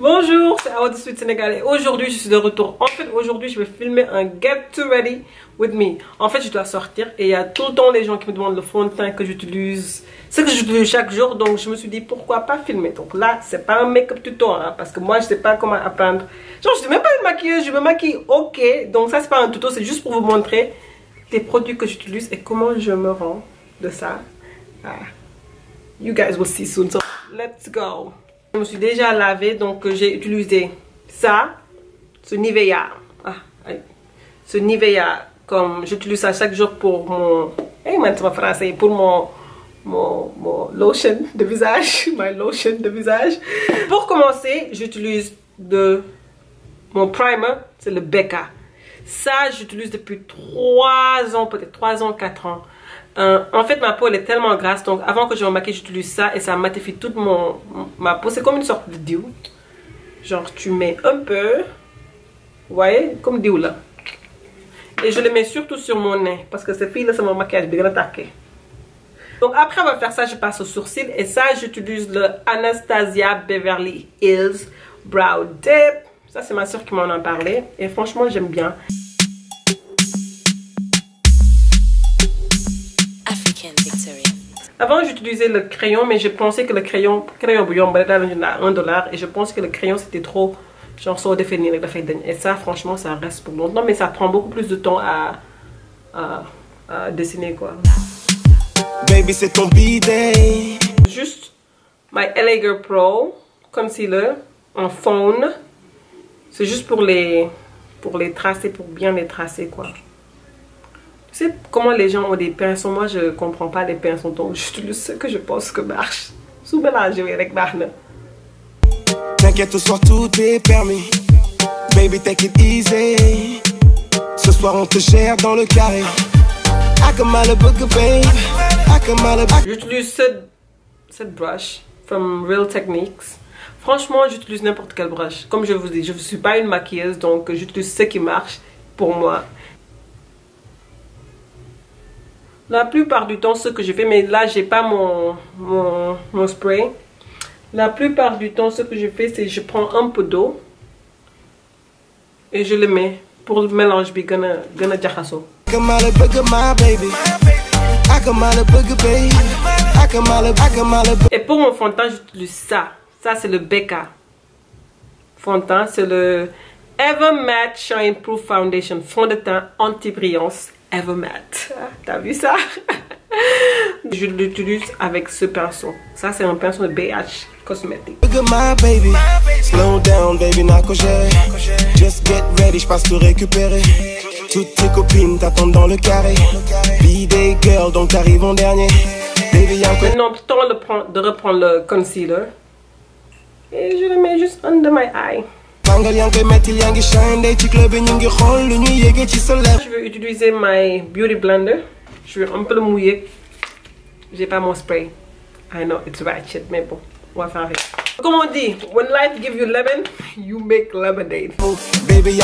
Bonjour, c'est Awa de Sweet Sénégal et aujourd'hui je suis de retour. En fait aujourd'hui je vais filmer un Get to Ready with me. En fait je dois sortir et il y a tout le temps les gens qui me demandent le fond de teint que j'utilise. C'est que j'utilise chaque jour, donc je me suis dit pourquoi pas filmer. Donc là c'est pas un make-up tuto hein, parce que moi je sais pas comment apprendre. Genre je suis même pas une maquilleuse, je me maquille ok. Donc ça c'est pas un tuto, c'est juste pour vous montrer les produits que j'utilise et comment je me rends de ça. You guys will see soon, so let's go. Je me suis déjà lavé, donc j'ai utilisé ça, ce Nivea. Ce Nivea, comme j'utilise ça chaque jour pour mon... maintenant français, pour mon lotion de visage. My lotion de visage. Pour commencer, j'utilise mon primer, c'est le Becca. Ça, j'utilise depuis 3 ans, peut-être 3 ans, 4 ans. En fait ma peau elle est tellement grasse, donc avant que je me maquille j'utilise ça et ça matifie toute ma peau. C'est comme une sorte de dew, genre tu mets un peu, vous voyez, comme dew là, et je le mets surtout sur mon nez parce que cette fille là c'est mon maquillage bien attaqué. Donc après on va faire ça, je passe au sourcil et ça j'utilise le Anastasia Beverly Hills Brow Dip. Ça c'est ma soeur qui m'en a parlé et franchement j'aime bien. Avant j'utilisais le crayon, mais je pensais que le crayon bouillon valait $1 et je pense que le crayon c'était trop genre sans définir et ça franchement ça reste pour longtemps, mais ça prend beaucoup plus de temps à dessiner quoi. Baby c'est ton bidet. Juste my LA Girl Pro concealer en faune, c'est juste pour les tracer, pour bien les tracer quoi. Tu sais comment les gens ont des pinceaux, moi je comprends pas les pinceaux, donc j'utilise ce que je pense que marche. Sous mélanger avec Barna. T'inquiète, ce soir tout est permis. Baby take it easy. Ce soir on te gère dans le carré. J'utilise cette brush from Real Techniques. Franchement j'utilise n'importe quelle brush. Comme je vous dis, je ne suis pas une maquilleuse, donc j'utilise ce qui marche pour moi. La plupart du temps, ce que je fais, mais là, j'ai pas mon spray. La plupart du temps, ce que je fais, c'est je prends un peu d'eau et je le mets pour le mélange bi gonna jaxaso. Et pour mon fond de teint, j'utilise ça. Ça, c'est le Becca fond de teint. C'est le Ever Matte Shine Proof Foundation. Fond de teint anti-brillance. Ever Matte. T'as vu ça? Je l'utilise avec ce pinceau. Ça c'est un pinceau de BH Cosmetics. Slow down baby, just get ready, je passe te récupérer. Toutes tes copines t'attendent dans le carré. Be des girl, donc t'arrives en dernier. Maintenant temps de reprendre le concealer et je le mets juste under my eye. Je vais utiliser my beauty blender. Je vais un peu le mouiller. J'ai pas mon spray. I know it's ratchet, mais bon, on va faire avec. Comme on dit, when life gives you lemon, you make lemonade. Baby,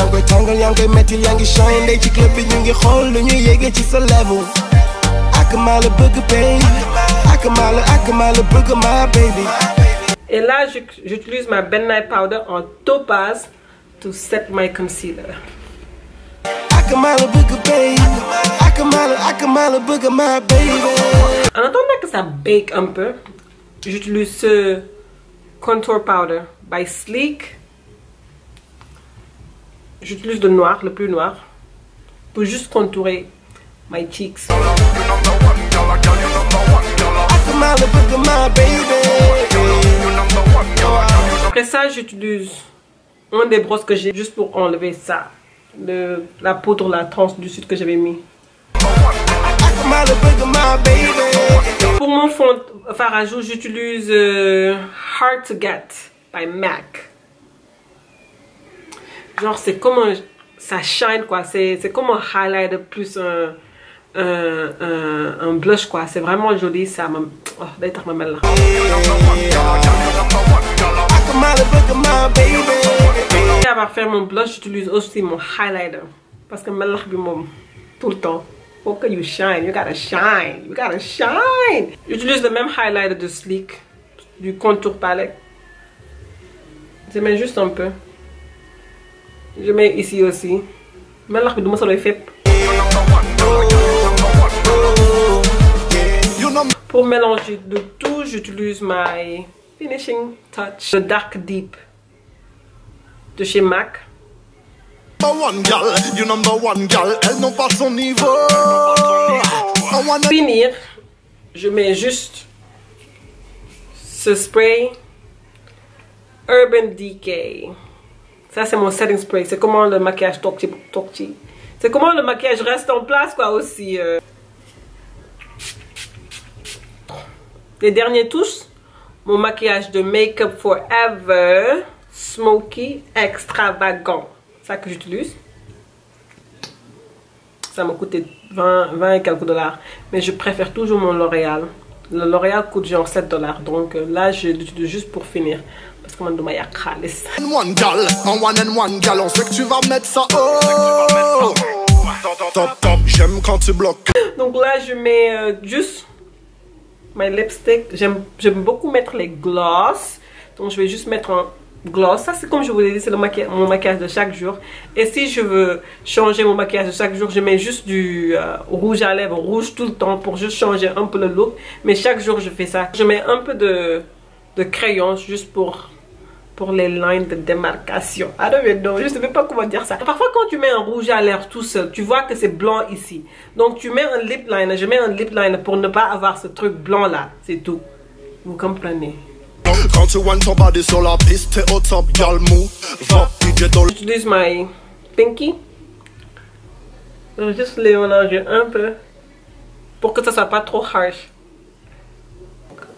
et là, j'utilise ma Ben Nye Powder en topaz to set my concealer. En attendant que ça bake un peu, j'utilise ce Contour Powder by Sleek. J'utilise le noir, le plus noir, pour juste contourer my cheeks. Après ça, j'utilise un des brosses que j'ai juste pour enlever ça, la poudre, la translucide que j'avais mis. Pour mon fond à jour, j'utilise Hard to Get by MAC. Genre c'est comme ça shine quoi, c'est comme un highlighter plus un blush quoi, c'est vraiment joli ça. Oh, d'ailleurs ma mère là. Après avoir fait mon blush, j'utilise aussi mon highlighter parce que melax bi moom tout le temps faut que you shine, you gotta shine, you gotta shine. J'utilise le même highlighter de Sleek du Contour Palette Je mets juste un peu. Je mets ici aussi. Mais là, je vais le faire. Pour mélanger de tout, j'utilise my finishing touch. Le Dark Deep de chez MAC. Finir, je mets juste ce spray Urban Decay. Ça, c'est mon setting spray. C'est comment le maquillage torchi. C'est comment le maquillage reste en place, quoi, aussi. Les derniers touches, mon maquillage de Make Up Forever Smoky Extravagant. Ça que j'utilise. Ça m'a coûté 20 et quelques dollars. Mais je préfère toujours mon L'Oréal. Le L'Oréal coûte genre 7 dollars. Donc là, je l'utilise juste pour finir. Parce que moi, il y a Khalis. On sait que tu vas mettre ça. Oh, top, top, j'aime quand tu bloques. Donc là, je mets juste my lipstick. J'aime beaucoup mettre les gloss. Donc je vais juste mettre un gloss. Ça, c'est comme je vous l'ai dit, c'est mon maquillage de chaque jour. Et si je veux changer mon maquillage de chaque jour, je mets juste du rouge à lèvres, rouge tout le temps pour juste changer un peu le look. Mais chaque jour, je fais ça. Je mets un peu de crayon juste pour les lignes de démarcation. I don't even know, je ne sais même pas comment dire ça. Parfois quand tu mets un rouge à lèvres tout seul, tu vois que c'est blanc ici. Donc tu mets un lip liner, je mets un lip liner pour ne pas avoir ce truc blanc là, c'est tout. Vous comprenez? Quand tu vois ton body sur la piste, t'es au top, gal mou. J'utilise my pinky. Je vais juste les mélanger un peu pour que ça soit pas trop harsh.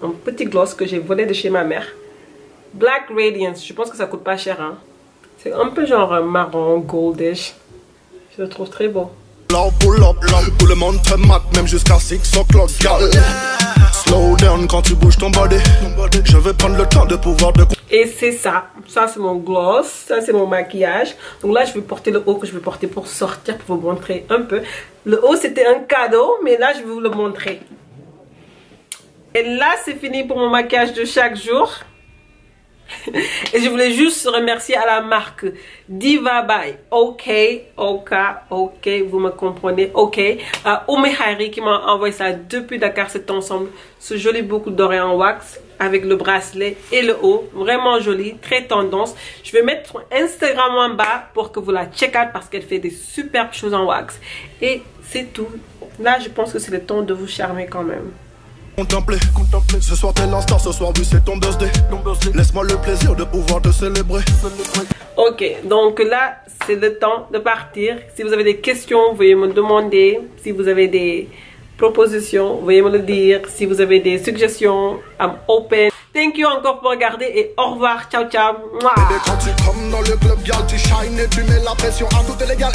Un petit gloss que j'ai volé de chez ma mère. Black Radiance, je pense que ça coûte pas cher, hein. C'est un peu genre marron, goldish. Je le trouve très beau. Tout le monde te mate, même jusqu'à 6 o'clock, gal. Slow down quand tu bouges ton body. Je vais prendre le temps de pouvoir de... Et c'est ça. Ça, c'est mon gloss. Ça, c'est mon maquillage. Donc là, je vais porter le haut que je vais porter pour sortir, pour vous montrer un peu. Le haut, c'était un cadeau, mais là, je vais vous le montrer. Et là, c'est fini pour mon maquillage de chaque jour. Et je voulais juste remercier à la marque Diva by OK, vous me comprenez, OK. Oumi Hairi qui m'a envoyé ça depuis Dakar, cet ensemble. Ce joli boucle doré en wax avec le bracelet et le haut. Vraiment joli, très tendance. Je vais mettre son Instagram en bas pour que vous la check out parce qu'elle fait des superbes choses en wax. Et c'est tout. Là, je pense que c'est le temps de vous charmer quand même. Contempler, ce soir t'es l'instant, ce soir oui c'est ton birthday. Laisse-moi le plaisir de pouvoir te célébrer. Ok, donc là c'est le temps de partir. Si vous avez des questions, veuillez me demander. Si vous avez des propositions, veuillez me le dire. Si vous avez des suggestions, I'm open. Thank you encore pour regarder et au revoir, ciao ciao. Quand tu comme dans le club, gal, tu shines et tu mets la pression à toutes les gars.